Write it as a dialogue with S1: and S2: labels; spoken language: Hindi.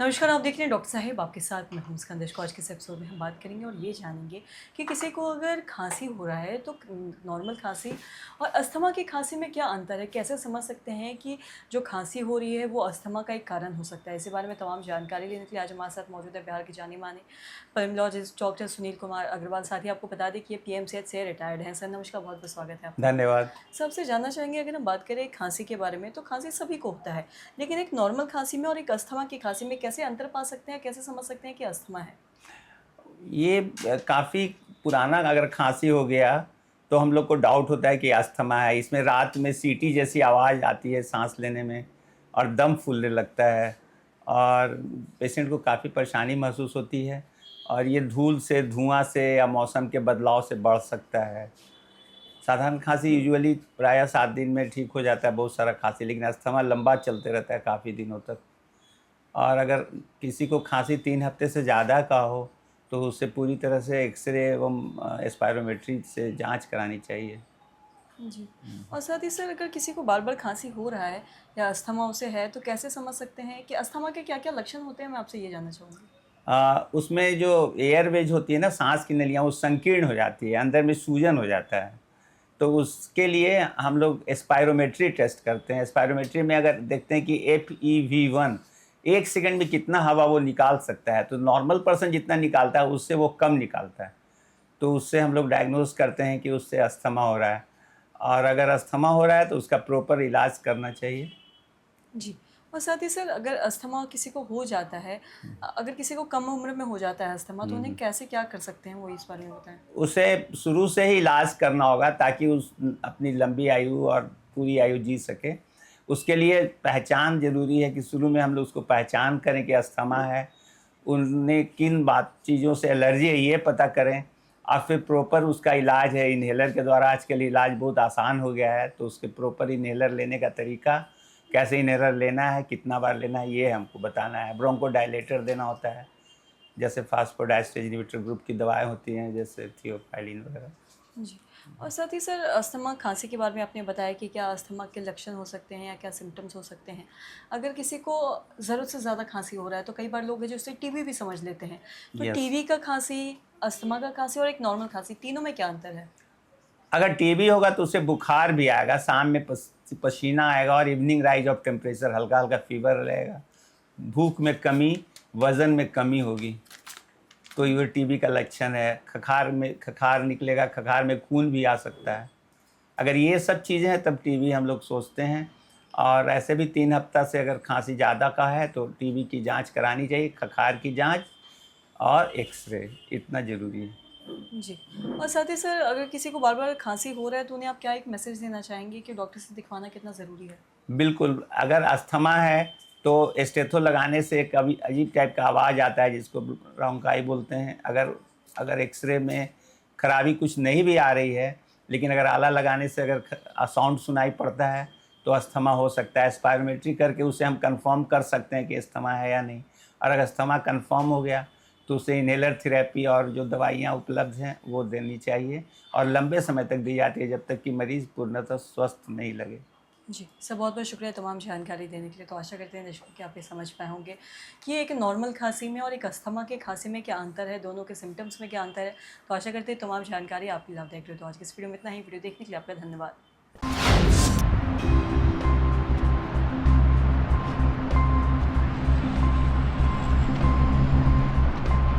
S1: नमस्कार, आप देख रहे हैं डॉक्टर साहिब आपके साथ मैं हूं स्कंदश को। आज के इस एपिसोड में हम बात करेंगे और ये जानेंगे कि किसी को अगर खांसी हो रहा है तो नॉर्मल खांसी और अस्थमा की खांसी में क्या अंतर है, कैसे समझ सकते हैं कि जो खांसी हो रही है वो अस्थमा का एक कारण हो सकता है। इसी बारे में तमाम जानकारी लेने के लिए आज हमारे साथ मौजूद है बिहार के जाने माने पल्मोलॉजिस्ट डॉक्टर सुनील कुमार अग्रवाल। साथ ही आपको बता दें कि ये पीएमसीएच से रिटायर्ड हैं। सर नमस्कार, बहुत बहुत स्वागत है आपका।
S2: धन्यवाद।
S1: सबसे जानना चाहेंगे, अगर हम बात करें खांसी के बारे में, तो खांसी सभी को होता है, लेकिन एक नॉर्मल खांसी में और एक अस्थमा की खांसी में कैसे अंतर पा सकते हैं, कैसे समझ सकते हैं कि अस्थमा है?
S2: ये काफ़ी पुराना अगर खाँसी हो गया, तो हम लोग को डाउट होता है कि अस्थमा है। इसमें रात में सीटी जैसी आवाज़ आती है साँस लेने में और दम फूलने लगता है और पेशेंट को काफ़ी परेशानी महसूस होती है और ये धूल से, धुआँ से या मौसम के बदलाव से बढ़ सकता है। साधारण खाँसी यूजुअली प्रायः 7 दिन में ठीक हो जाता है बहुत सारा खाँसी, लेकिन अस्थमा लंबा चलते रहता है काफ़ी दिनों तक। और अगर किसी को खांसी 3 हफ्ते से ज़्यादा का हो, तो उसे पूरी तरह से एक्स-रे एवं स्पायरोमेट्री से जाँच करानी चाहिए।
S1: जी। और साथ ही सर, अगर किसी को बार-बार खांसी हो रहा है या अस्थमा उसे है, तो कैसे समझ सकते हैं कि अस्थमा के क्या-क्या लक्षण होते हैं? मैं आपसे ये जानना चाहूँगी।
S2: उसमें जो एयरवेज होती है ना, साँस की नलियाँ, वो संकीर्ण हो जाती है, अंदर में सूजन हो जाता है। तो उसके लिए हम लोग स्पायरोमेट्री टेस्ट करते हैं। स्पायरोमेट्री में अगर देखते हैं कि FEV1 1 सेकंड में कितना हवा वो निकाल सकता है, तो नॉर्मल पर्सन जितना निकालता है उससे वो कम निकालता है। तो उससे हम लोग डायग्नोज़ करते हैं कि उससे अस्थमा हो रहा है और अगर अस्थमा हो रहा है तो उसका प्रॉपर इलाज करना चाहिए।
S1: जी। और साथ ही सर, अगर अस्थमा किसी को हो जाता है, अगर किसी को कम उम्र में हो जाता है अस्थमा, तो
S2: हुँ,
S1: उन्हें
S2: हुँ।
S1: कैसे क्या कर सकते हैं, वो इस बारे में बताएँ?
S2: उसे शुरू से ही इलाज करना होगा ताकि उस अपनी लंबी आयु और पूरी आयु जी सके। उसके लिए पहचान ज़रूरी है कि शुरू में हम लोग उसको पहचान करें कि अस्थमा है, उन्हें किन चीज़ों से एलर्जी है ये पता करें और फिर प्रॉपर उसका इलाज है इन्हेलर के द्वारा। आजकल इलाज बहुत आसान हो गया है, तो उसके प्रॉपर इन्हेलर लेने का तरीका, कैसे इन्हेलर लेना है, कितना बार लेना है, ये हमको बताना है। ब्रोंकोडायलेटर देना होता है, जैसे फास्फोडाइस्टेरोन इन्हिबिटर ग्रुप की दवाएँ होती हैं, जैसे थियोफाइलिन वगैरह।
S1: जी। और साथ ही सर, अस्थमा खाँसी के बारे में आपने बताया कि क्या अस्थमा के लक्षण हो सकते हैं या क्या सिम्पटम्स हो सकते हैं। अगर किसी को ज़रूरत से ज़्यादा खाँसी हो रहा है, तो कई बार लोग हैं जो इसे टीबी भी समझ लेते हैं। तो
S2: यस।
S1: टीबी का खाँसी, अस्थमा का खाँसी और एक नॉर्मल खाँसी, तीनों में क्या अंतर है?
S2: अगर टीबी होगा तो उसे बुखार भी आएगा, शाम में पसीना आएगा और इवनिंग राइज़ ऑफ टेम्परेचर, हल्का-हल्का फ़ीवर रहेगा। भूख में कमी, वज़न में कमी होगी, तो ये टीबी का लक्षण है। खखार निकलेगा, खखार में खून भी आ सकता है। अगर ये सब चीज़ें हैं तब टीबी हम लोग सोचते हैं और ऐसे भी 3 हफ्ता से अगर खाँसी ज़्यादा का है तो टीबी की जाँच करानी चाहिए, खखार की जाँच और एक्स-रे, इतना ज़रूरी है।
S1: जी। और साथ ही सर, अगर किसी को बार-बार खाँसी हो रहा है, तो उन्हें आप क्या एक मैसेज देना चाहेंगे कि डॉक्टर से दिखवाना कितना ज़रूरी है?
S2: बिल्कुल, अगर अस्थमा है तो स्टेथो लगाने से एक अजीब टाइप का आवाज़ आता है जिसको ब्रोंकाई बोलते हैं। अगर अगर एक्स-रे में खराबी कुछ नहीं भी आ रही है, लेकिन अगर आला लगाने से अगर साउंड सुनाई पड़ता है, तो अस्थमा हो सकता है। स्पायरोमेट्री करके उसे हम कन्फर्म कर सकते हैं कि अस्थमा है या नहीं। और अगर अस्थमा कन्फर्म हो गया, तो उसे इन्हेलर थेरेपी और जो दवाइयाँ उपलब्ध हैं, वो देनी चाहिए और लंबे समय तक दी जाती है, जब तक कि मरीज़ पूर्णतः स्वस्थ नहीं लगे।
S1: जी, सर बहुत-बहुत शुक्रिया तमाम जानकारी देने के लिए। तो आशा करते हैं दर्शकों कि आप ये समझ पाए होंगे कि एक नॉर्मल खाँसी में और एक अस्थमा के खाँसी में क्या अंतर है, दोनों के सिम्पटम्स में क्या अंतर है। तो आशा करते हैं तमाम जानकारी आपके लिए लाभदायक रही। तो आज की इस वीडियो में इतना ही। वीडियो देखने के लिए आपका धन्यवाद।